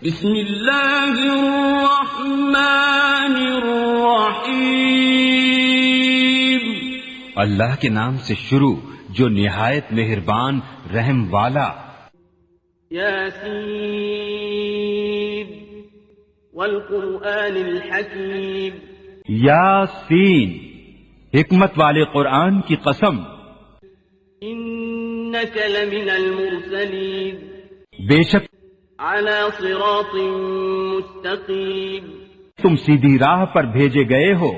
بسم اللہ الرحمن الرحیم، اللہ کے نام سے شروع جو نہایت مہربان رحم والا۔ یاسین والقرآن الحکیم، یاسین، حکمت والے قرآن کی قسم۔ انک لمن المرسلین، بے شک علی صراط مستقیم، تم سیدھی راہ پر بھیجے گئے ہو۔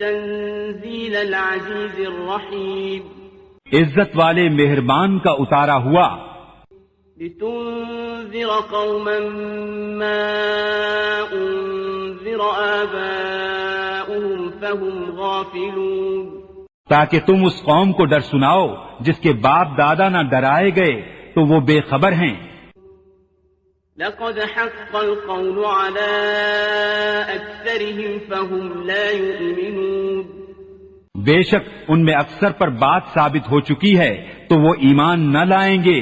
تنزیل العزیز الرحیم، عزت والے مہربان کا اتارا ہوا۔ لتنذر قوما ما انذر آباؤهم فهم غافلون، تاکہ تم اس قوم کو ڈر سناؤ جس کے باپ دادا نہ ڈرائے گئے تو وہ بے خبر ہیں۔ لقد حق القول على أكثرهم فهم لا يؤمنون، بے شک ان میں اکثر پر بات ثابت ہو چکی ہے تو وہ ایمان نہ لائیں گے۔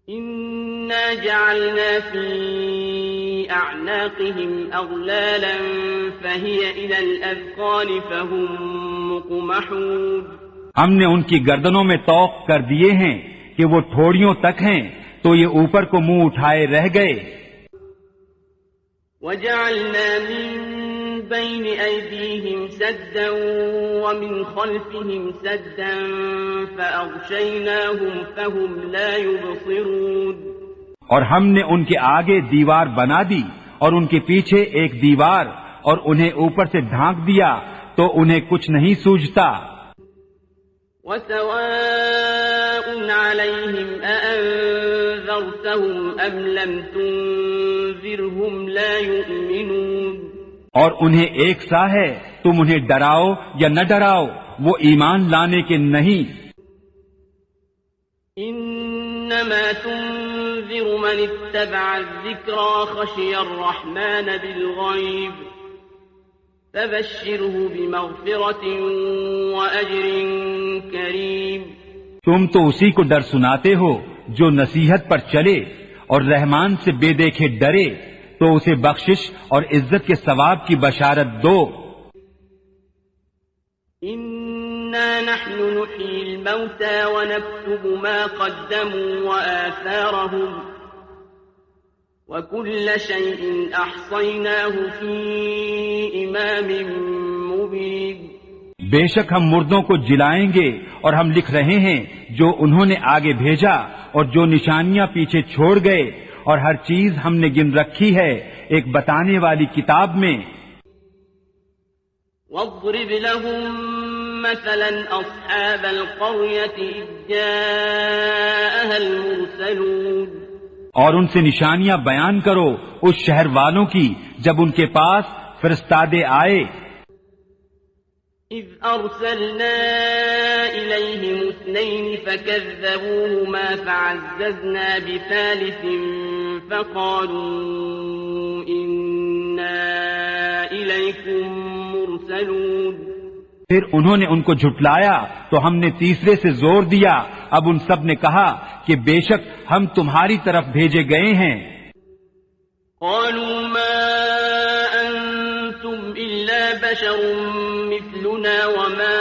إنا جعلنا في أعناقهم أغلالا فهي إلى الأذقان فهم مقمحون، ہم نے ان کی گردنوں میں طوق کر دیے ہیں کہ وہ ٹھوڑیوں تک ہیں تو یہ اوپر کو منہ اٹھائے رہ گئے۔ وجعلنا من بين أيديهم سدا ومن خلفهم سدا فأغشيناهم فهم لا يبصرون، اور ہم نے ان کے آگے دیوار بنا دی اور ان کے پیچھے ایک دیوار اور انہیں اوپر سے ڈھانک دیا تو انہیں کچھ نہیں سوجھتا۔ وسواء عليهم أأنذرتهم أم لم تنذرهم لا يؤمنون، اور انہیں ایک سا ہے تم انہیں ڈراؤ یا نہ ڈراؤ وہ ایمان لانے کے نہیں۔ انما تنذر من اتبع الذکر وخشی الرحمن بالغیب فبشره بمغفرة وأجر کریم، تم تو اسی کو ڈر سناتے ہو جو نصیحت پر چلے اور رحمان سے بے دیکھے ڈرے تو اسے بخشش اور عزت کے ثواب کی بشارت دو۔ انا نحن نحيي الموتى ونكتب ما قدموا وآثارهم وكل شيء أحصيناه في إمام مبين، بے شک ہم مردوں کو جلائیں گے اور ہم لکھ رہے ہیں جو انہوں نے آگے بھیجا اور جو نشانیاں پیچھے چھوڑ گئے، اور ہر چیز ہم نے گن رکھی ہے ایک بتانے والی کتاب میں۔ واضرب لهم مثلا أصحاب القرية إذ جاءها المرسلون، اور ان سے نشانیاں بیان کرو اس شہر والوں کی جب ان کے پاس فرستادے آئے۔ إذ أرسلنا إليهم 2 فكذبوهما فعززنا بثالث فقالوا إنا إليكم مرسلون، پھر انہوں نے ان کو جھٹلایا تو ہم نے تیسرے سے زور دیا، اب ان سب نے کہا کہ بے شک ہم تمہاری طرف بھیجے گئے ہیں۔ قالوا ما أنتم إلا بشر مثلنا وما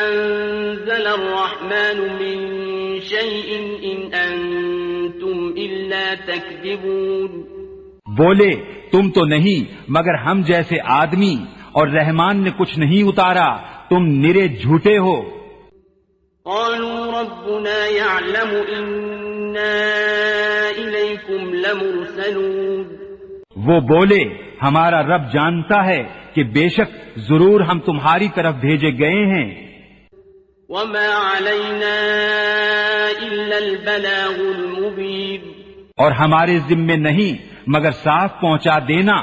أنزل الرحمن من شيء إن أنتم إلا تكذبون، بولے تم تو نہیں مگر ہم جیسے آدمی، اور رحمان نے کچھ نہیں اتارا، تم نرے جھوٹے ہو۔ قالوا ربنا يعلم إنا إليكم لمرسلون، وہ بولے ہمارا رب جانتا ہے کہ بے شک ضرور ہم تمہاری طرف بھیجے گئے ہیں۔ وما علينا إلا البلاغ المبين، اور ہمارے ذمے نہیں مگر صاف پہنچا دینا۔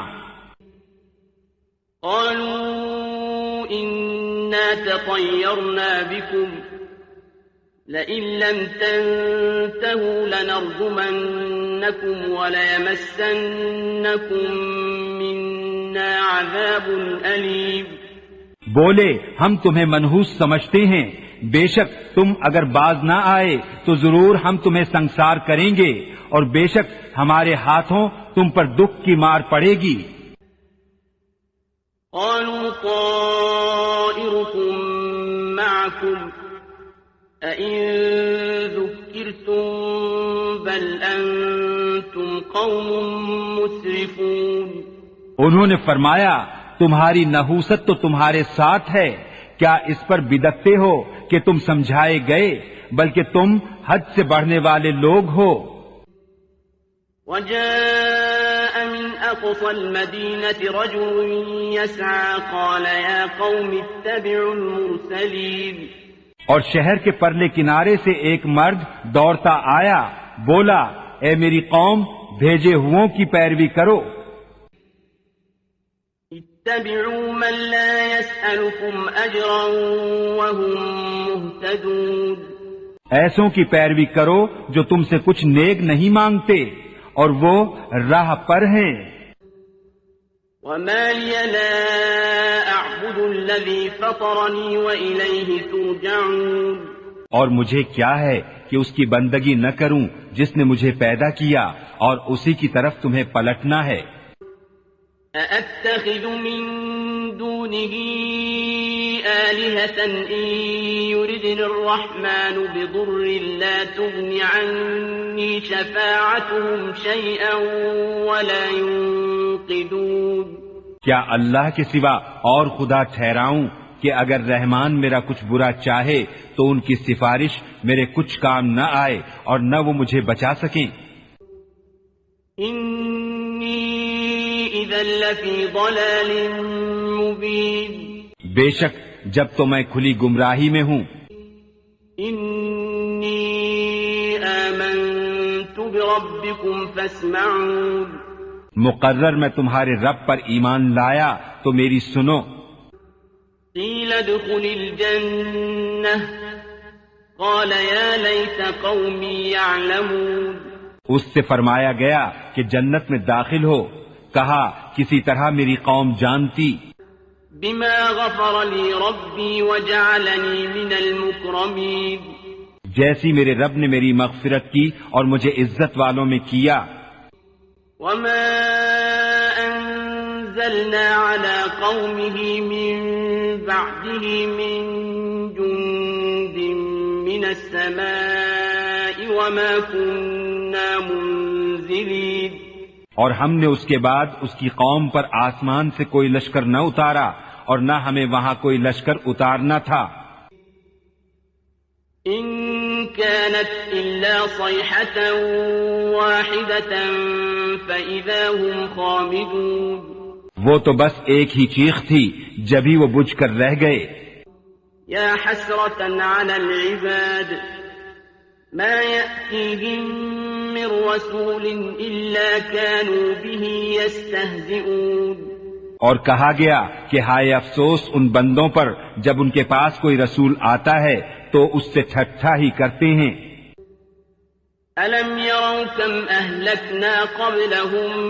قالوا إنا تطيرنا بكم لئن لم تنتهوا لنرجمنكم وليمسنكم منا عذاب أليم، بولے ہم تمہیں منحوس سمجھتے ہیں، بے شک تم اگر باز نہ آئے تو ضرور ہم تمہیں سنسار کریں گے، اور بے شک ہمارے ہاتھوں تم پر دکھ کی مار پڑے گی۔ قالوا طائركم معكم أئن ذكرتم بل أنتم قوم مسرفون۔ انہوں نے فرمایا تمہاری نحوست تو تمہارے ساتھ ہے، کیا اس پر بدکتے ہو کہ تم سمجھائے گئے، بلکہ تم حد سے بڑھنے والے لوگ ہو۔ وجاء من أقصى المدينة رجل يسعى قال يا قوم اتبعوا المرسلين۔ اور شہر کے پرلے کنارے سے ایک مرد دوڑتا آیا، بولا اے میری قوم بھیجے ہوں کی پیروی کرو۔ اتبعوا من لا يسألكم أجرا وهم مهتدون۔ ایسوں کی پیروی کرو جو تم سے کچھ نیک نہیں مانگتے اور وہ راہ پر ہیں۔ وما لي لا أعبد الذي فطرني وإليه ترجعون۔ اور مجھے کیا ہے کہ اس کی بندگی نہ کروں جس نے مجھے پیدا کیا اور اسی کی طرف تمہیں پلٹنا ہے۔ أأتخذ من دونه آلهة إن يردني الرحمن بضر لا تغن عني شفاعتهم شيئا ولا ينقذون۔ کیا اللہ کے سوا اور خدا ٹھہراؤں کہ اگر رحمان میرا کچھ برا چاہے تو ان کی سفارش میرے کچھ کام نہ آئے اور نہ وہ مجھے بچا سکیں۔ إذا لفي ضلال مبين۔ بے شک جب تو میں کھلی گمراہی میں ہوں۔ إني آمنت بربكم فاسمعون۔ مقرر میں تمہارے رب پر ایمان لایا تو میری سنو۔ قيل ادخل الجنة قال يا ليت قومي يعلمون۔ اس سے فرمایا گیا کہ جنت میں داخل ہو، کہا کسی طرح میری قوم جانتی۔ بما غفر لي ربي وجعلني من المكرمين۔ جیسی میرے رب نے میری مغفرت کی اور مجھے عزت والوں میں کیا۔ وما أنزلنا على قومه من بعده من جند من السماء وما كنا منزلين۔ اور ہم نے اس کے بعد اس کی قوم پر آسمان سے کوئی لشکر نہ اتارا اور نہ ہمیں وہاں کوئی لشکر اتارنا تھا۔ إن كانت إلا صيحة واحدة فإذا هم خامدون۔ وہ تو بس ایک ہی چیخ تھی، جبھی وہ بجھ کر رہ گئے۔ يا حسرة على العباد ما يأتيهم من رسول إلا كانوا به يستهزئون۔ اور کہا گیا کہ ہائے افسوس ان بندوں پر جب ان کے پاس کوئی رسول آتا ہے تو اس سے ٹھٹھا ہی کرتے ہیں۔ ألم يروا كم أهلكنا قبلهم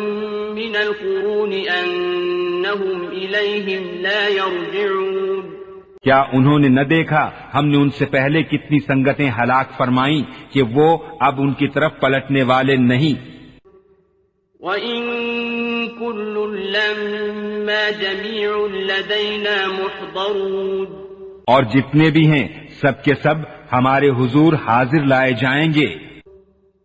من القرون أنهم إليهم لا يرجعون۔ کیا انہوں نے نہ دیکھا ہم نے ان سے پہلے کتنی سنگتیں ہلاک فرمائیں کہ وہ اب ان کی طرف پلٹنے والے نہیں۔ وَإِن كُلٌّ لَّمَّا جَمِيعٌ لَّدَيْنَا مُحْضَرُونَ۔ اور جتنے بھی ہیں سب کے سب ہمارے حضور حاضر لائے جائیں گے۔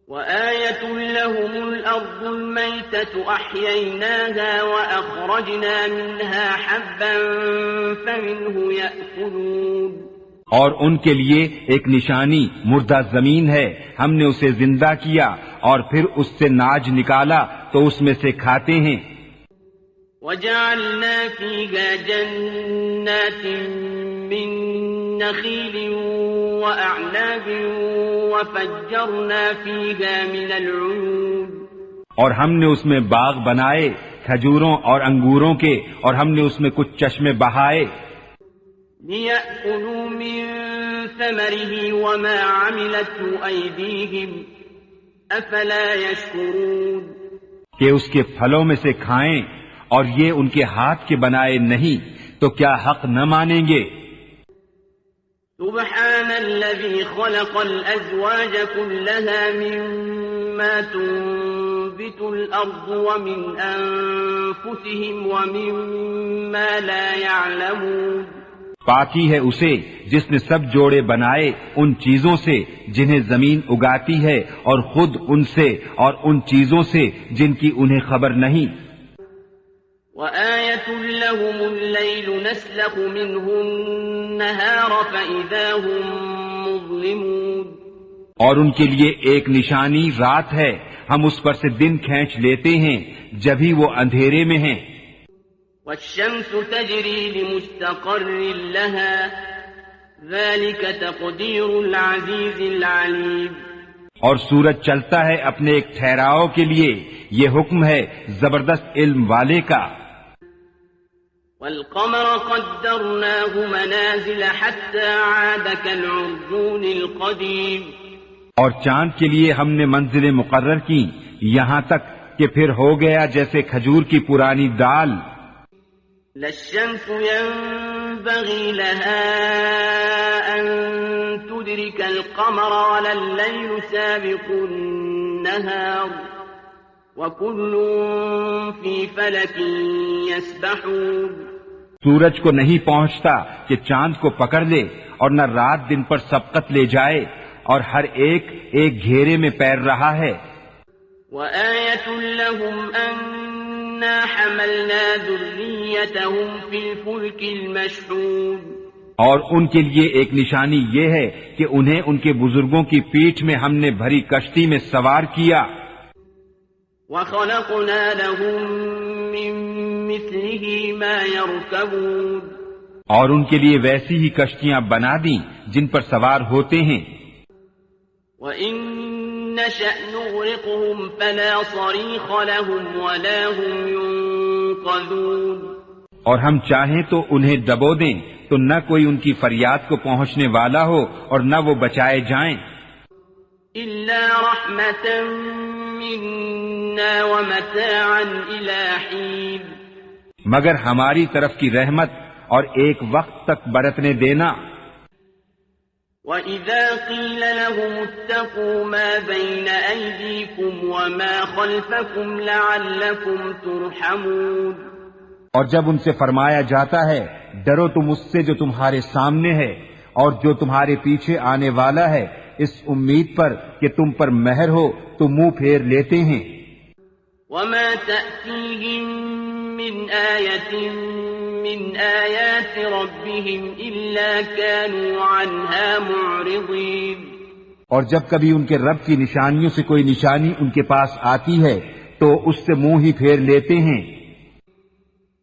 وَآيَةٌ لَّهُمُ الْأَرْضُ الْمَيْتَةُ أَحْيَيْنَاهَا وَأَخْرَجْنَا مِنْهَا حَبًّا فَمِنْهُ يَأْكُلُونَ۔ اور ان کے لیے ایک نشانی مردہ زمین ہے، ہم نے اسے زندہ کیا اور پھر اس سے ناج نکالا تو اس میں سے کھاتے ہیں۔ وَجَعَلْنَا فِيهَا جَنَّاتٍ مِّن نَّخِيلٍ وَأَعْنَابٍ وَفَجَّرْنَا فِيهَا مِنَ الْعُيُونِ۔ اور ہم نے اس میں باغ بنائے کھجوروں اور انگوروں کے، اور ہم نے اس میں کچھ چشمے بہائے۔ لِيَأْكُلُوا مِن ثَمَرِهِ وَمَا عَمِلَتْهُ أَيْدِيهِمْ أَفَلَا يَشْكُرُونَ۔ کہ اس کے پھلوں میں سے کھائیں اور یہ ان کے ہاتھ کے بنائے نہیں تو کیا حق نہ مانیں گے؟ سبحان الذي خلق الأزواج كلها مما تنبت الأرض ومن أنفسهم ومما لا يعلمون. پاکی ہے اسے جس نے سب جوڑے بنائے ان چیزوں سے جنہیں زمین اگاتی ہے اور خود ان سے اور ان چیزوں سے جن کی انہیں خبر نہیں. وآية لهم الليل نسلخ منه النهار فإذا هم مظلمون. اور ان کے لیے ایک نشانی رات ہے، ہم اس پر سے دن کھینچ لیتے ہیں جبھی وہ اندھیرے میں ہیں. والشمس تجري لمستقر لها ذلك تقدير العزيز العليم. اور سورج چلتا ہے اپنے ایک ٹھہراؤ کے لیے، یہ حکم ہے زبردست علم والے کا. والقمر قدرناه منازل حتى عاد كالعرجون القديم. اور چاند کے لیے ہم نے منزلیں مقرر کی یہاں تک کہ پھر ہو گیا جیسے کھجور کی پرانی دال. لا الشمس ينبغي لها أن تدرك القمر ولا الليل سابق النهار وكل في فلك يسبحون. سورج کو نہیں پہنچتا کہ چاند کو پکڑ لے اور نہ رات دن پر سبقت لے جائے، اور ہر ایک ایک گھیرے میں پیر رہا ہے. وآية لهم أنا حملنا ذريتهم في الفلك المشحون. اور ان کے لیے ایک نشانی یہ ہے کہ انہیں ان کے بزرگوں کی پیٹھ میں ہم نے بھری کشتی میں سوار کیا. وخلقنا لهم من مثله ما يركبون. اور ان کے لیے ویسی ہی کشتیاں بنا دیں جن پر سوار ہوتے ہیں. وَإِن نَّشَأْ نُغْرِقْهُمْ فَلَا صَرِيخَ لَهُمْ وَلَا هُمْ يُنقَذُونَ. اور ہم چاہیں تو انہیں ڈبو دیں تو نہ کوئی ان کی فریاد کو پہنچنے والا ہو اور نہ وہ بچائے جائیں. إِلَّا رَحْمَةً مِّنَّا وَمَتَاعًا إِلَىٰ حِينٍ. مگر ہماری طرف کی رحمت اور ایک وقت تک برتنے دینا. وَإِذَا قِيلَ لَهُمُ اتَّقُوا مَا بَيْنَ أَيْدِيكُمْ وَمَا خَلْفَكُمْ لَعَلَّكُمْ تُرْحَمُونَ. اور جب ان سے فرمایا جاتا ہے ڈرو تم اس سے جو تمہارے سامنے ہے اور جو تمہارے پیچھے آنے والا ہے، اس امید پر کہ تم پر مہر ہو تو منہ پھیر لیتے ہیں. وَمَا تَأْتِيهِم مِّنْ آيَةٍ من آيات ربهم إلا كانوا عنها معرضين. اور جب کبھی ان کے رب کی نشانیوں سے کوئی نشانی ان کے پاس آتی ہے تو اس سے منہ ہی پھیر لیتے ہیں.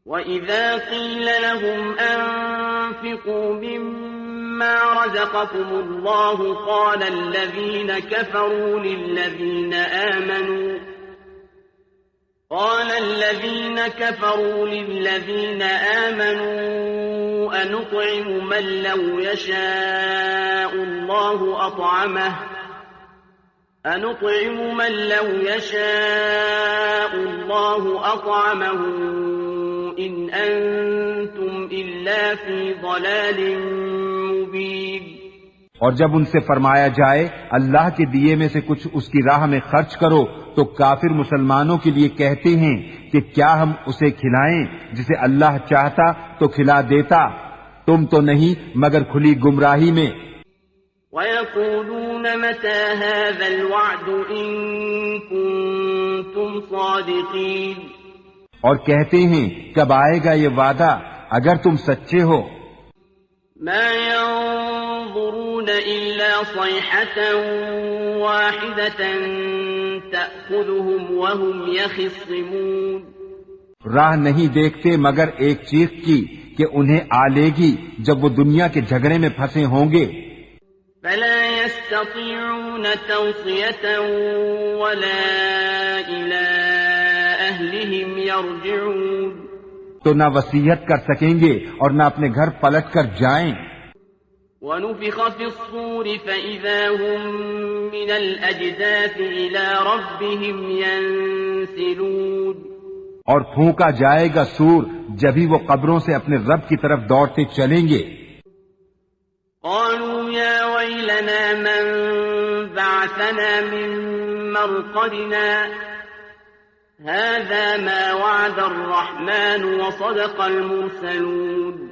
وَإِذَا قِيلَ لَهُمْ أَنفِقُوا مِمَّا رَزَقَكُمُ اللَّهُ قَالَ الَّذِينَ كفروا للذين آمنوا أنطعم من لو يشاء الله أطعمه إن أنتم إلا في ضلال مبين. اور جب ان سے فرمایا جائے اللہ کے دیے میں سے کچھ اس کی راہ میں خرچ کرو تو کافر مسلمانوں کے لیے کہتے ہیں کہ کیا ہم اسے کھلائیں جسے اللہ چاہتا تو کھلا دیتا، تم تو نہیں مگر کھلی گمراہی میں. وَيَقُولُونَ مَتَى هَذَا الْوَعْدُ إِن كُنتُمْ صَادِقِينَ. اور کہتے ہیں کب آئے گا یہ وعدہ اگر تم سچے ہو. مَا يَنظُرُونَ إِلَّا صَيْحَةً وَاحِدَةً تَأْخُذُهُمْ وَهُمْ يَخِصِّمُونَ. راہ نہیں دیکھتے مگر ایک چیخ کی کہ انہیں آ لے گی جب وہ دنیا کے جھگڑے میں پھنسے ہوں گے. فَلَا يَسْتَطِيعُونَ تَوْصِيَةً وَلَا إِلَىٰ أَهْلِهِمْ يَرْجِعُونَ. تو نہ وصیت کر سکیں گے اور نہ اپنے گھر پلٹ کر جائیں. وَنُفِخَ فِي الصُّورِ فَإِذَا هُم مِّنَ الْأَجْدَاثِ إِلَىٰ رَبِّهِمْ يَنسِلُونَ. اور پھونکا جائے گا سور جبھی وہ قبروں سے اپنے رب کی طرف دوڑتے چلیں گے. قَالُوا لنا من بعثنا من مرقدنا هذا ما وعد الرحمن وصدق المرسلون.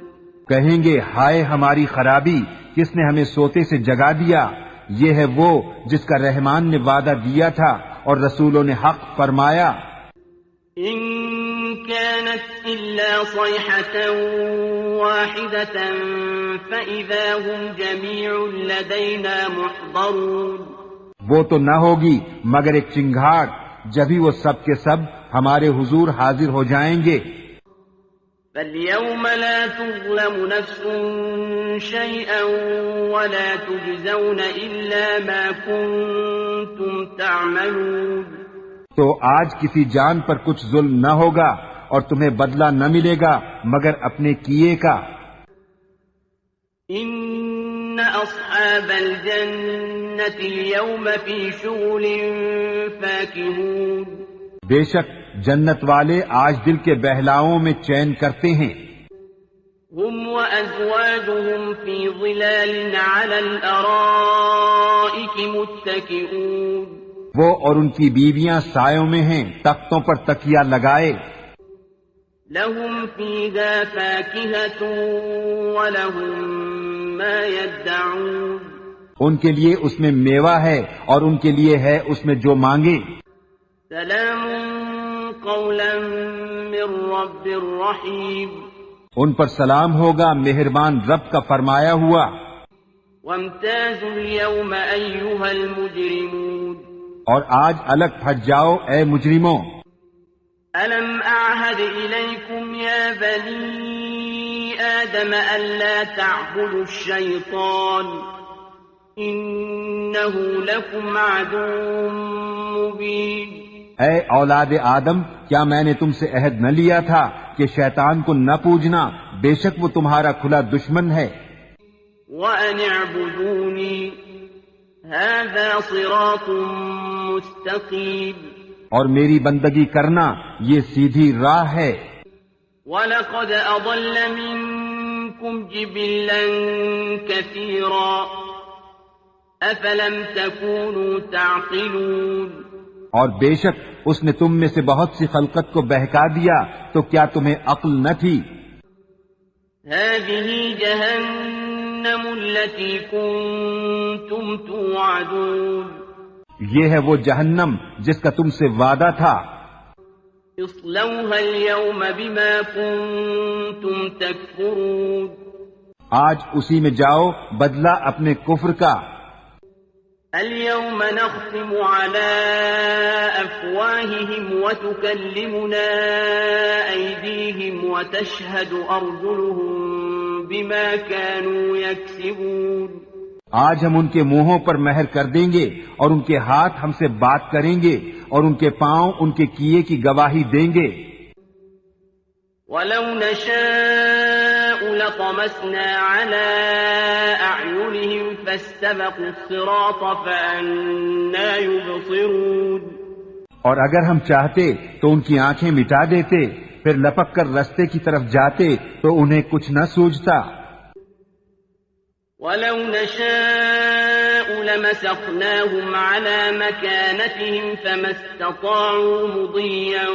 کہیں گے ہائے ہماری خرابی، کس نے ہمیں سوتے سے جگا دیا؟ یہ ہے وہ جس کا رحمان نے وعدہ دیا تھا اور رسولوں نے حق فرمایا. إن كانت إلا صيحة واحدة فإذا هم جميع لدينا محضرون. وہ تو نہ ہوگی مگر ایک چنگھاڑ، جبھی وہ سب کے سب ہمارے حضور حاضر ہو جائیں گے. فاليوم لا تظلم نفس شيئا ولا تجزون إلا ما كنتم تعملون. تو آج کسی جان پر کچھ ظلم نہ ہوگا اور تمہیں بدلہ نہ ملے گا مگر اپنے کیے کا. ان اصحاب الجنة اليوم في شغل فاكهون. بے شک جنت والے آج دل کے بہلاؤں میں چین کرتے ہیں. هم وأزواجهم في ظلال على الأرائك متكئون. وہ اور ان کی بیویاں سایوں میں ہیں، تختوں پر تکیہ لگائے. لهم فيها فاكهة ولهم ما يدعون. ان کے لیے اس میں میوہ ہے اور ان کے لیے ہے اس میں جو مانگے. سلام قولا من رب رحیم. ان پر سلام ہوگا مہربان رب کا فرمایا ہوا. وامتازوا اليوم أيها المجرمون. اور آج الگ پھٹ جاؤ اے مجرموں. ألم أعهد إليكم يا بني آدم ألا تعبدوا الشيطان إنه لكم عدو مبين. اے اولاد آدم، کیا میں نے تم سے عہد نہ لیا تھا کہ شیطان کو نہ پوجنا، بے شک وہ تمہارا کھلا دشمن ہے. وَأَنِ اعْبُدُونِي هَذَا صِرَاطٌ مُسْتَقِيمٌ. اور میری بندگی کرنا یہ سیدھی راہ ہے. وَلَقَدْ أَضَلَّ مِنكُمْ جِبِلًّا كَثِيرًا أَفَلَمْ تَكُونُوا تَعْقِلُونَ. اور بے شک اس نے تم میں سے بہت سی خلقت کو بہکا دیا، تو کیا تمہیں عقل نہ تھی؟ هَذِهِ جَهَنَّمُ الَّتِي كُنتُمْ تُوعَدُونَ. یہ ہے وہ جہنم جس کا تم سے وعدہ تھا. اصلوها اليوم بما كنتم تكفرون. آج اسی میں جاؤ بدلہ اپنے کفر کا. اليوم نختم على أفواههم وتكلمنا أيديهم وتشهد أرجلهم بما كانوا يكسبون. آج ہم ان کے منہوں پر مہر کر دیں گے اور ان کے ہاتھ ہم سے بات کریں گے اور ان کے پاؤں ان کے کیے کی گواہی دیں گے. وَلَوْ نَشَاءُ لَطَمَسْنَا عَلَىٰ أَعْيُنِهِمْ فَاسْتَبَقُوا الصِّرَاطَ فَأَنَّىٰ يُبْصِرُونَ. اور اگر ہم چاہتے تو ان کی آنکھیں مٹا دیتے، پھر لپک کر رستے کی طرف جاتے تو انہیں کچھ نہ سوجتا. وَلَوْ نَشَاءُ لَمَسَخْنَاهُمْ عَلَىٰ مَكَانَتِهِمْ فَمَا اسْتَطَاعُوا مُضِيًّا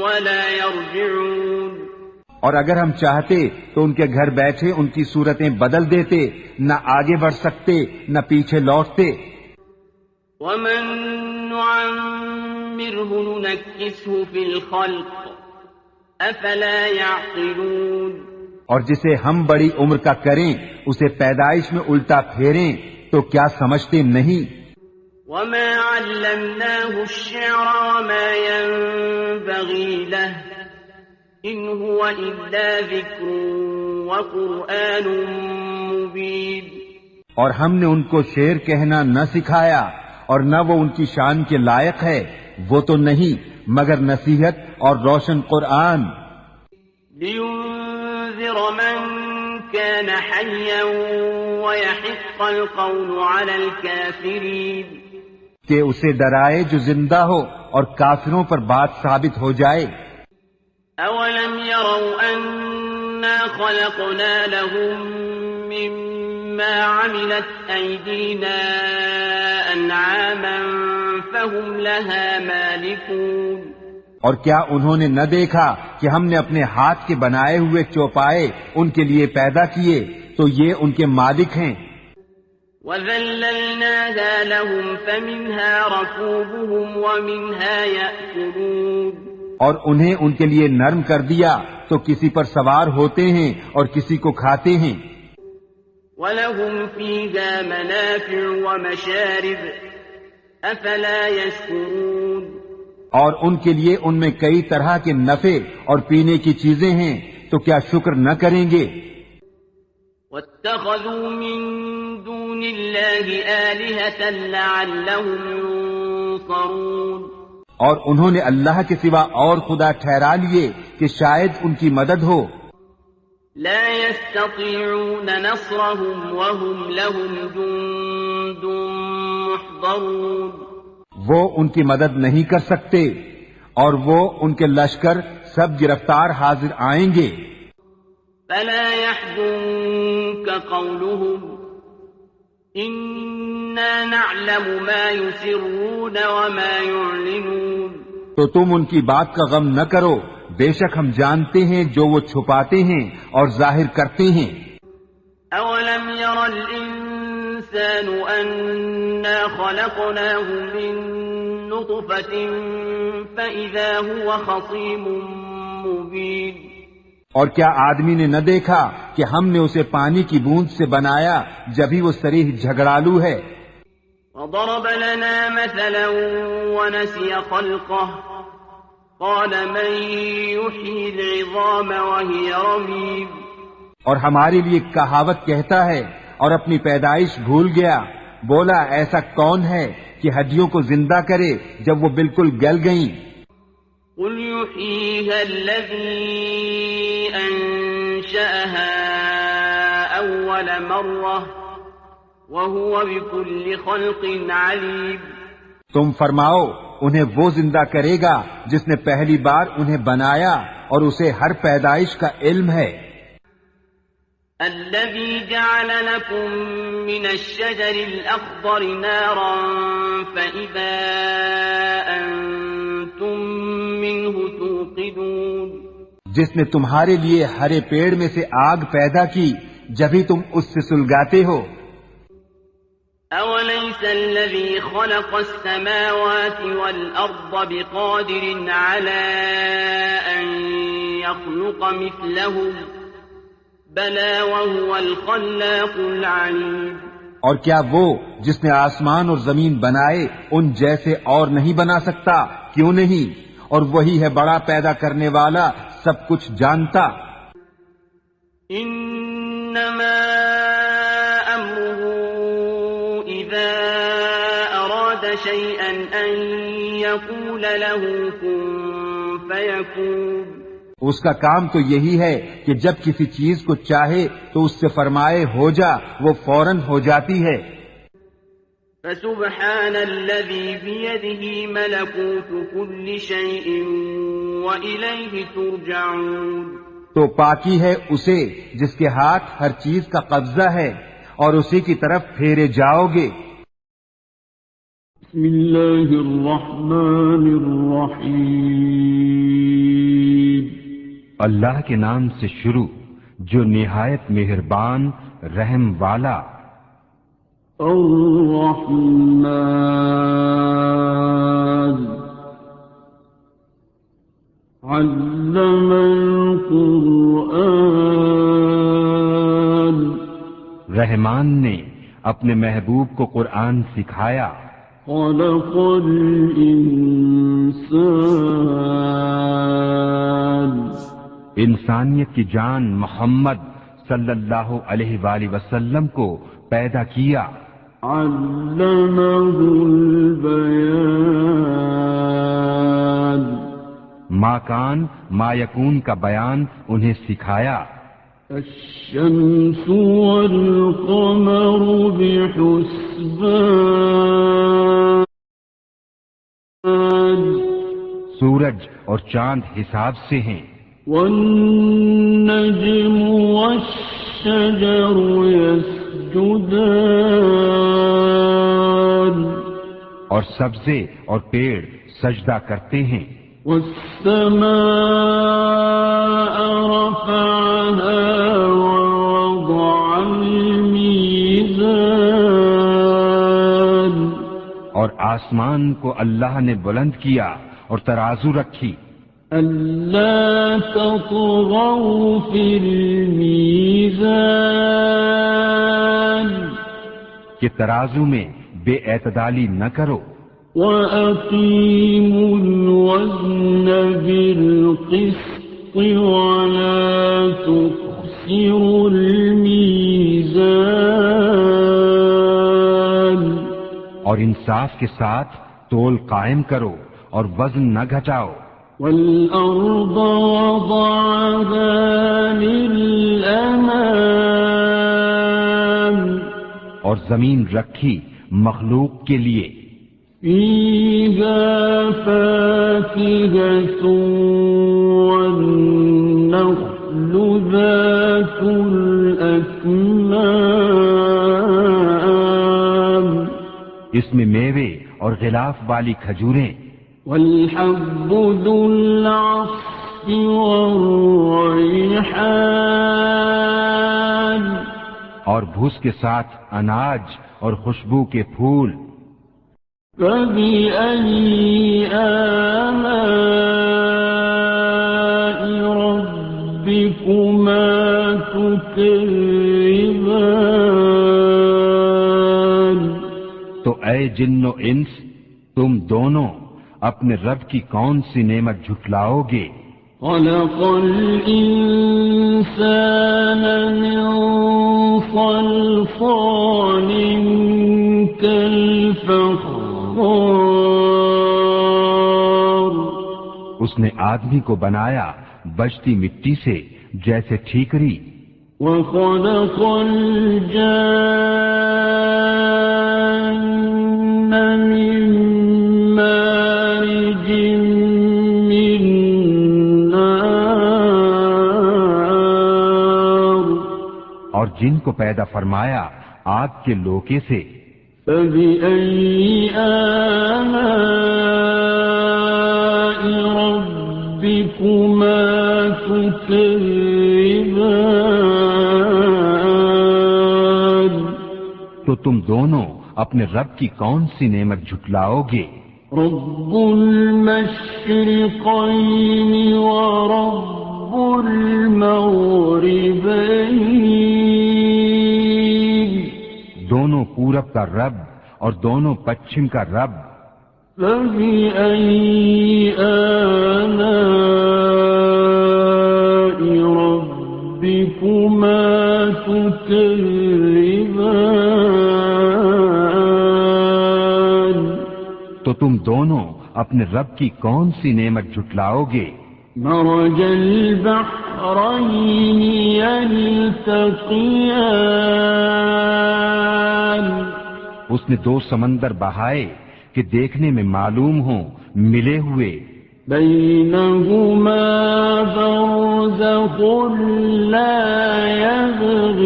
وَلَا يَرْجِعُونَ. اور اگر ہم چاہتے تو ان کے گھر بیٹھے ان کی صورتیں بدل دیتے، نہ آگے بڑھ سکتے نہ پیچھے لوٹتے. وَمَن نُّعَمِّرْهُ نُنَكِّسْهُ فِي الْخَلْقِ أَفَلَا يَعْقِلُونَ. اور جسے ہم بڑی عمر کا کریں اسے پیدائش میں الٹا پھیریں تو کیا سمجھتے نہیں. وَمَا عَلَّمْنَاهُ الشِّعْرَ وَمَا يَنبَغِي لَهُ إِنْ هُوَ إِلَّا ذِكْرٌ وَقُرْآنٌ مُبِينٌ. اور ہم نے ان کو شعر کہنا نہ سکھایا اور نہ وہ ان کی شان کے لائق ہے، وہ تو نہیں مگر نصیحت اور روشن قرآن. لِيُنذِرَ مَن كَانَ حَيًّا وَيَحِقَّ الْقَوْلُ عَلَى الْكَافِرِينَ. کہ اسے ڈرائے جو زندہ ہو اور کافروں پر بات ثابت ہو جائے. أَوَلَمْ يَرَوْا أَنَّا خَلَقْنَا لَهُم ما عملت أيدينا أنعاما فهم لها مالكون اور کیا انہوں نے نہ دیکھا کہ ہم نے اپنے ہاتھ کے بنائے ہوئے چوپائے ان کے لیے پیدا کیے تو یہ ان کے مالک ہیں. وَذَلَّلْنَاهَا لَهُمْ فَمِنْهَا رَكُوبُهُمْ وَمِنْهَا يَأْكُلُونَ اور انہیں ان کے لیے نرم کر دیا تو کسی پر سوار ہوتے ہیں اور کسی کو کھاتے ہیں. وَلَهُمْ فِيهَا مَنَافِعُ وَمَشَارِبُ أَفَلَا يَشْكُرُونَ اور ان کے لیے ان میں کئی طرح کے نفع اور پینے کی چیزیں ہیں تو کیا شکر نہ کریں گے. وَاتَّخَذُوا مِن دُونِ اللَّهِ آلِهَةً لَعَلَّهُمْ يُنصَرُونَ اور انہوں نے اللہ کے سوا اور خدا ٹھہرا لیے کہ شاید ان کی مدد ہو. لا يستطيعون نصرهم وهم لهم جند محضرون وہ ان کی مدد نہیں کر سکتے اور وہ ان کے لشکر سب گرفتار حاضر آئیں گے. فلا يحزنك قولهم إنا نعلم ما يسرون وما يعلنون تو تم ان کی بات کا غم نہ کرو، بے شک ہم جانتے ہیں جو وہ چھپاتے ہیں اور ظاہر کرتے ہیں. أولم ير الإنسان أنا خلقناه من نطفة فإذا هو خصيم مبين اور کیا آدمی نے نہ دیکھا کہ ہم نے اسے پانی کی بوند سے بنایا جبھی وہ صریح جھگڑالو ہے. وضرب لنا مثلا ونسي خلقه قال من يحيي العظام وهي رميم اور ہمارے لیے کہاوت کہتا ہے اور اپنی پیدائش بھول گیا. بولا ایسا کون ہے کہ ہڈیوں کو زندہ کرے جب وہ بالکل گل گئیں. قل يحييها الذي أنشأها أول مرة وهو بكل خلق عليم تم فرماؤ انہیں وہ زندہ کرے گا جس نے پہلی بار انہیں بنایا اور اسے ہر پیدائش کا علم ہے. الذي جعل لكم من الشجر الأخضر نارا فإذا أنتم منه توقدون جس نے تمہارے لیے ہرے پیڑ میں سے آگ پیدا کی جبھی تم اس سے سلگاتے ہو. أوليس الذي خلق السماوات والأرض بقادر على أن يخلق مثلهم بلى وهو الخلاق العليم اور کیا وہ جس نے آسمان اور زمین بنائے ان جیسے اور نہیں بنا سکتا؟ کیوں نہیں، اور وہی ہے بڑا پیدا کرنے والا، سب کچھ جانتا. انما امره اذا اراد شيئا ان يقول له كن فيكون اس کا کام تو یہی ہے کہ جب کسی چیز کو چاہے تو اس سے فرمائے ہو جا، وہ فوراً ہو جاتی ہے. فسبحان الذي بيده ملكوت كل شيء وإليه ترجعون تو پاکی ہے اسے جس کے ہاتھ ہر چیز کا قبضہ ہے اور اسی کی طرف پھیرے جاؤ گے. بسم اللہ الرحمن الرحیم اللہ کے نام سے شروع جو نہایت مہربان رحم والا. الرحمن علم القرآن رحمان نے اپنے محبوب کو قرآن سکھایا. خلق الانسان انسانیت کی جان محمد صلی اللہ علیہ وآلہ وسلم کو پیدا کیا. علمہ البیان ما کان ما یکون کا بیان انہیں سکھایا. الشمس والقمر بحسبان سورج اور چاند حساب سے ہیں. والنجم والشجر يسجدان يسجدان اور سبزے اور پیڑ سجدہ کرتے ہیں. والسماء رفعها ووضع الميزان اور آسمان کو اللہ نے بلند کیا اور ترازو رکھی. ألا تطغوا في الميزان کہ ترازو میں بے اعتدالی نہ کرو. وأقيموا الوزن بالقسط ولا تخسروا الميزان اور انصاف کے ساتھ تول قائم کرو اور وزن نہ گھٹاؤ. والأرض وضعها للأنام اور زمین رکھی مخلوق کے لیے. فيها فاكهة والنخل ذات الأكمام اس میں میوے اور غلاف والی کھجوریں. والحب ذو العصف والريحان اور بھوس کے ساتھ اناج اور خوشبو کے پھول. فبأي آلاء ربكما تكذبان تو اے جن و انس تم دونوں اپنے رب کی کون سی نعمت جھٹلاؤ گے. خلق الإنسان من صلصال كالفخار اس نے آدمی کو بنایا بجتی مٹی سے جیسے ٹھیکری. وخلق الجان من مارج من نار اور جن کو پیدا فرمایا آگ کے لوکے سے. فبأي آلاء ربكما تكذبان تو تم دونوں اپنے رب کی کون سی نعمت جھٹلاؤ گے. رب المشرقين ورب المغربين دونوں پورب کا رب اور دونوں پچھم کا رب. فبأي آلاء ربكما تكذبان تو تم دونوں اپنے رب کی کون سی نعمت جھٹلاؤ گے. مرج البحرين يلتقيان اس نے دو سمندر بہائے کہ دیکھنے میں معلوم ہوں ملے ہوئے. بينهما برزخ لا يبغيان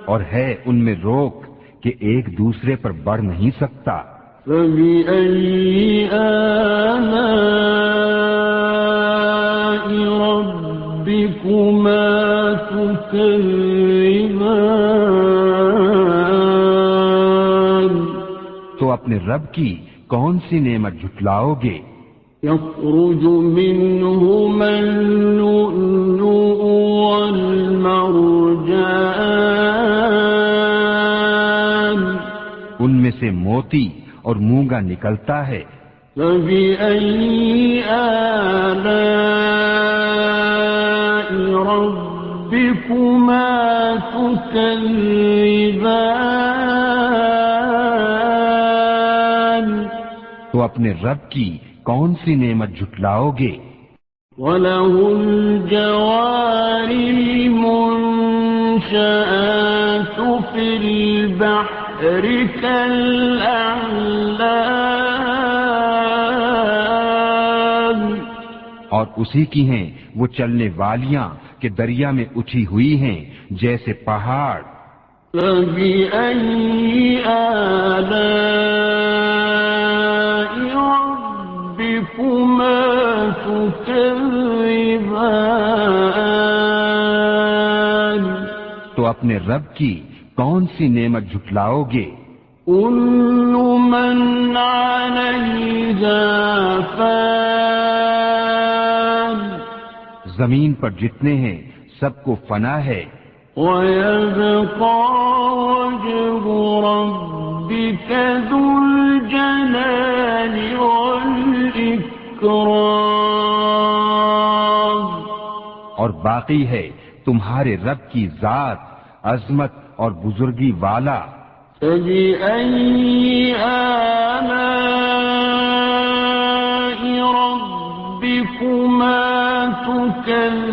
اور ہے ان میں روک کہ ایک دوسرے پر بڑھ نہیں سکتا. فبأي آلاء ربكما تكذبان تو اپنے رب کی کون سی نعمت جھٹلاؤ گے. يخرج منهما اللؤلؤ والمرجان ان میں سے موتی اور مونگا نکلتا ہے. فبأي آلاء ربكما تكذبان تو اپنے رب کی کون سی نعمت جھٹلاؤ گے. وله الجوار المنشآت في البحر كالأعلام اور اسی کی ہیں وہ چلنے والیاں کہ دریا میں اٹھی ہوئی ہیں جیسے پہاڑ. فَبِأَيِّ آلَاءِ رَبِّكُمَا تُكَذِّبَانِ تو اپنے رب کی کون سی نعمت جھٹلاؤ گے؟ كُلُّ مَنْ عَلَيْهَا فَانٍ زمین پر جتنے ہیں سب کو فنا ہے. وَيَبْقَى وَجْهُ رَبِّكَ ذُو الْجَلَالِ وَالْإِكْرَامِ اور باقی ہے تمہارے رب کی ذات عظمت اور بزرگی والا. فَبِأَيِّ آلَاءِ رَبِّكُمَا تُكَذِّبَانِ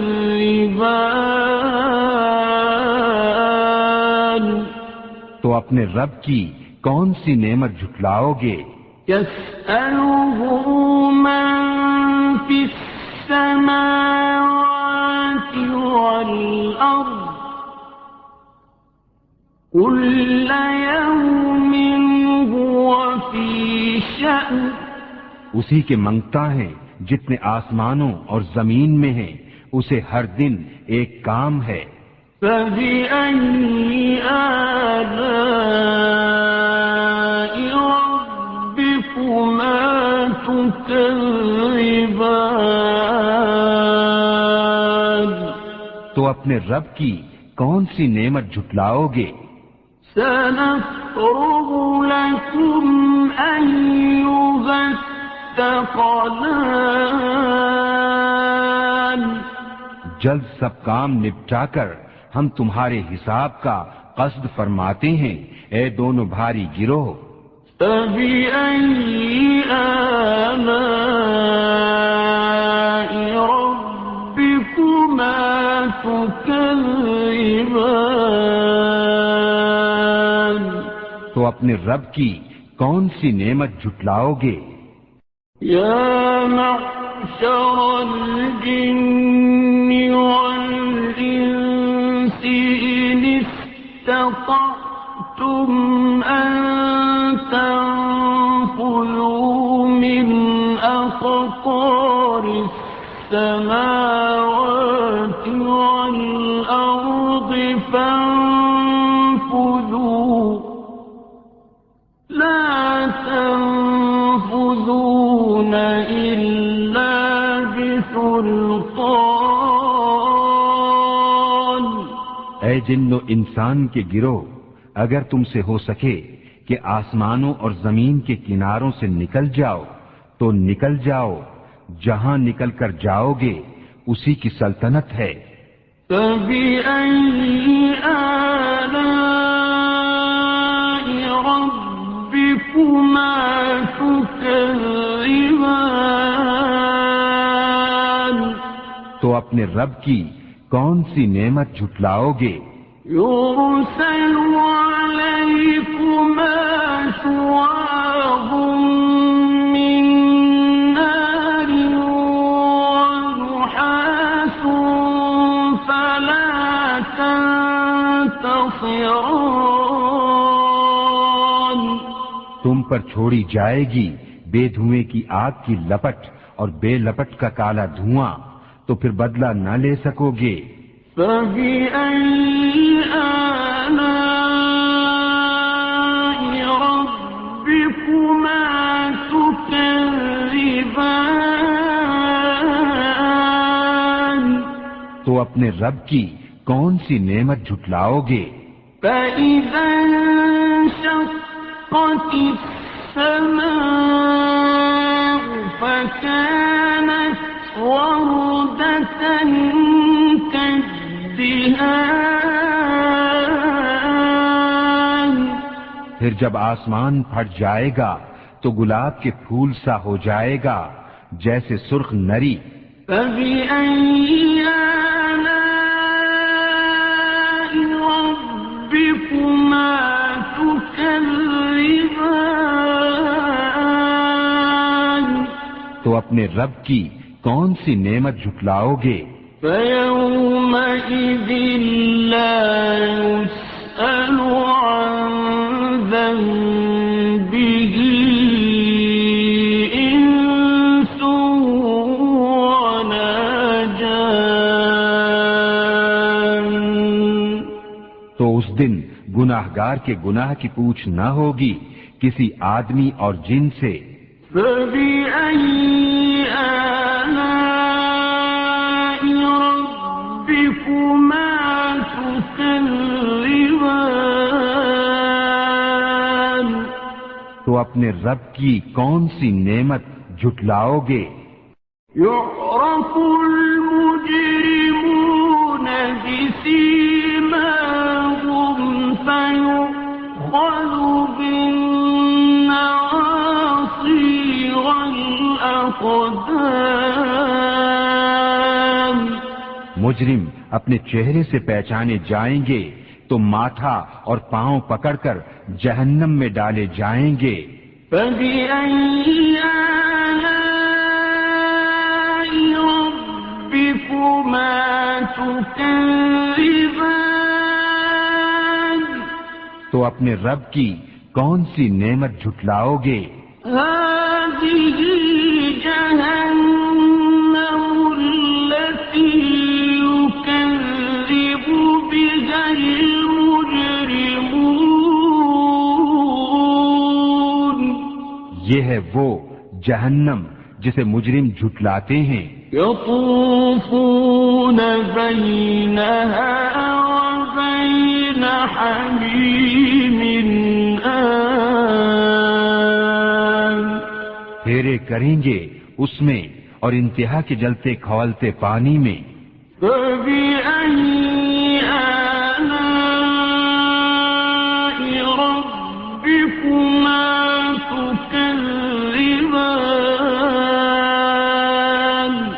تو اپنے رب کی کون سی نعمت جھٹلاؤ گے؟ يَسْأَلُهُ مَن فِي السَّمَاوَاتِ وَالْأَرْضِ كُلَّ يَوْمٍ هُوَ فِي شَأْنٍ اسی کے منگتا ہے جتنے آسمانوں اور زمین میں ہیں، اسے ہر دن ایک کام ہے. فَبِأَيِّ آلَاءِ رَبِّكُمَا تُكَذِّبَانِ تو اپنے رب کی کون سی نعمت جھٹلاؤ گے؟ سَنَفْرُغُ لَكُمْ أَيُّهَ الثَّقَلَانِ جلد سب کام نپٹا کر ہم تمہارے حساب کا قصد فرماتے ہیں اے دونوں بھاری گروہ. فَبِأَيِّ آلَاءِ رَبِّكُمَا تُكَذِّبَانِ تو اپنے رب کی کون سی نعمت جھٹلاؤ گے؟ يَا مَعْشَرَ الْجِنِّ وَالْإِنسِ إِنِ اسْتَطَعْتُمْ أَن تَنفُذُوا مِنْ أَقْطَارِ السَّمَاوَاتِ وَالْأَرْضِ فَانفُذُوا لَا تَنفُذُونَ إِلَّا بِسُلْطَانٍ اے جن و انسان کے گروہ، اگر تم سے ہو سکے کہ آسمانوں اور زمین کے کناروں سے نکل جاؤ تو نکل جاؤ، جہاں نکل کر جاؤ گے اسی کی سلطنت ہے. فَبِأَيِّ آلَاءِ رَبِّكُمَا تُكَذِّبَانِ تو اپنے رب کی کون سی نعمت جھٹلاؤ گے؟ يُرْسَلُ عَلَيْكُمَا شُوَاظٌ مِّن نَّارٍ وَنُحَاسٌ فَلَا تَنتَصِرَانِ تم پر چھوڑی جائے گی بے دھوئیں کی آگ کی لپٹ اور بے لپٹ کا کالا دھواں، تو پھر بدلہ نہ لے سکو گے. فَبِأَيِّ آلَاءِ رَبِّكُمَا تُكَذِّبَانِ تو اپنے رب کی کون سی نعمت جھٹلاؤ گے؟ فَإِذَا انشَقَّتِ السَّمَاءُ فَكَانَتْ وَرْدَةً كَالدِّهَانِ پھر جب آسمان پھٹ جائے گا تو گلاب کے پھول سا ہو جائے گا جیسے سرخ نری. فَبِأَيِّ آلَاءِ رَبِّكُمَا تُكَذِّبَانِ تو اپنے رب کی کون سی نعمت جھٹلاؤ گے؟ فَيَوْمَئِذٍ يومئذ لا يسأل عن ذنبه إنس ولا جان. تو اس دن گناہگار کے گناہ کی پوچھ نہ ہوگی کسی آدمی اور جن سے. فَبِأَيِّ آلَاءِ رَبِّكُمَا تُكَذِّبَانِ. تو اپنے رب کی کون سی نعمت جھٹلاؤ گے؟ يُعْرَفُ الْمُجْرِمُونَ بِسِيمَاهُمْ فَيُؤْخَذُ بِالنَّوَاصِي وَالْأَقْدَامِ. مجرم اپنے چہرے سے پہچانے جائیں گے تو ماتھا اور پاؤں پکڑ کر جہنم میں ڈالے جائیں گے. فَبِأَيِّ آلَاءِ رَبِّكُمَا تُكَذِّبَانِ. تو اپنے رب کی کون سی نعمت جھٹلاؤ گے؟ هَٰذِهِ جَهَنَّمُ الَّتِي يُكَذِّبُ بِهَا الْمُجْرِمُونَ. یہ ہے وہ جہنم جسے مجرم جھٹلاتے ہیں. يَطُوفُونَ بَيْنَهَا وَبَيْنَ حَمِيمٍ آنٍ. پھیرے کریں گے اس میں اور انتہا کے جلتے کھولتے پانی میں. فَبِأَيِّ آلَاءِ رَبِّكُمَا تُكَذِّبَانِ.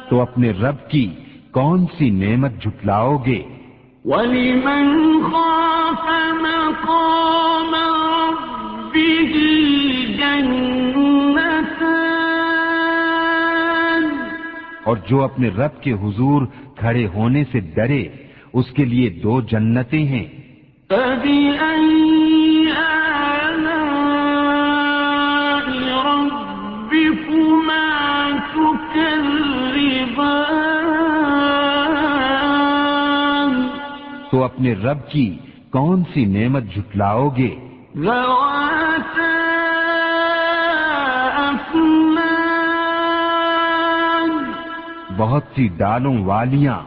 تو اپنے رب کی کون سی نعمت جھٹلاؤ گے؟ وَلِمَنْ خَافَ مَقَامَ رَبِّهِ جَنَّتَانِ. اور جو اپنے رب کے حضور کھڑے ہونے سے ڈرے اس کے لیے 2 جنتیں ہیں. فَبِأَيِّ آلَاءِ رَبِّكُمَا تُكَذِّبَانِ. تو اپنے رب کی کون سی نعمت جھٹلاؤ گے؟ ذَوَاتَا أَفْنَانٍ. بہت سی ڈالوں والیاں.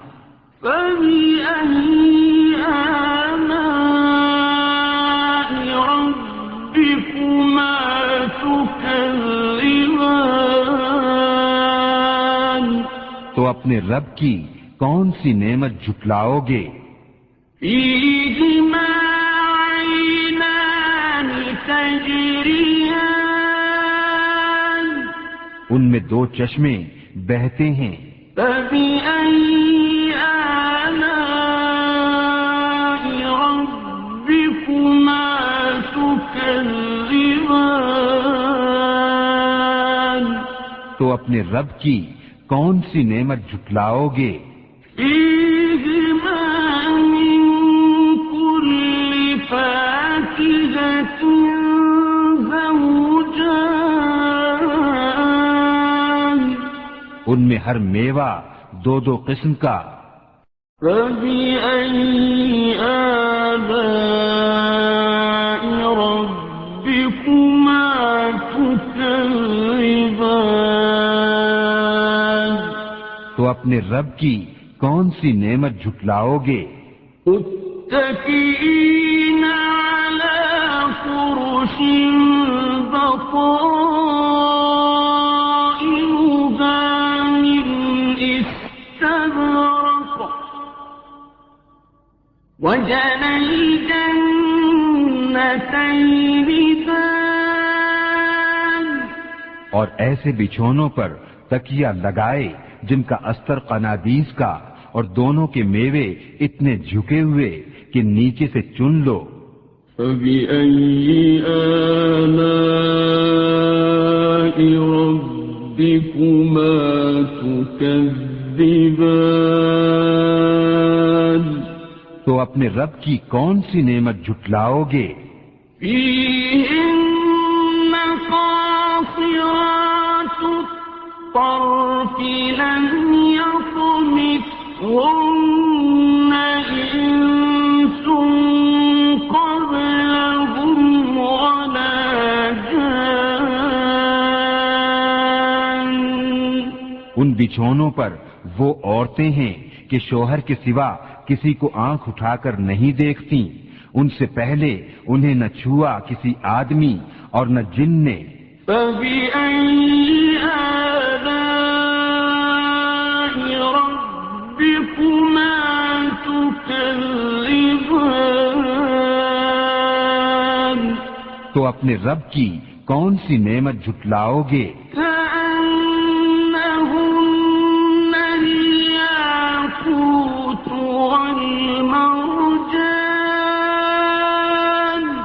فَبِأَيِّ آلَاءِ رَبِّكُمَا تُكَذِّبَانِ. تو اپنے رب کی کون سی نعمت جھٹلاؤ گے؟ فِيهِمَا عَيْنَانِ تَجْرِيَانِ. ان میں 2 چشمے بہتے ہیں. فَبِأَيِّ آلَاءِ رَبِّكُمَا تُكَذِّبَانِ. تو اپنے رب کی کون سی نعمت جھٹلاؤ گے؟ فِيهِمَا مِن كُلِّ فَاكِهَةٍ زَوْجَانِ. ان میں ہر میوہ 2 قسم کا. فَبِأَيِّ آلَاءِ رَبِّكُمَا تُكَذِّبَانِ. تو اپنے رب کی کون سی نعمت جھٹلاؤ گے؟ متكئين على فرش بطائنها من استبرق وجنى الجنتين دان. اور ایسے بچھونوں پر تکیہ لگائے جن کا استر قنادیس کا اور دونوں کے میوے اتنے جھکے ہوئے کہ نیچے سے چن لو. فَبِأَيِّ آلَاءِ رَبِّكُمَا تُكَذِّبَانِ. اپنے رب کی کون سی نعمت جھٹلاؤ گے؟ فيهن قاصرات الطرف لم يطمثهن إنس قبلهم ولا جان. ان بچھونوں پر وہ عورتیں ہیں کہ شوہر کے سوا کسی کو آنکھ اٹھا کر نہیں دیکھتی، ان سے پہلے انہیں نہ چھوا کسی آدمی اور نہ جن نے. فَبِأَيِّ آلَاءِ رَبِّكُمَا تُكَذِّبَانِ. تو اپنے رب کی کون سی نعمت جھٹلاؤ گے؟ كَأَنَّهُنَّ الْيَاقُوتُ وَالْمَرْجَانُ.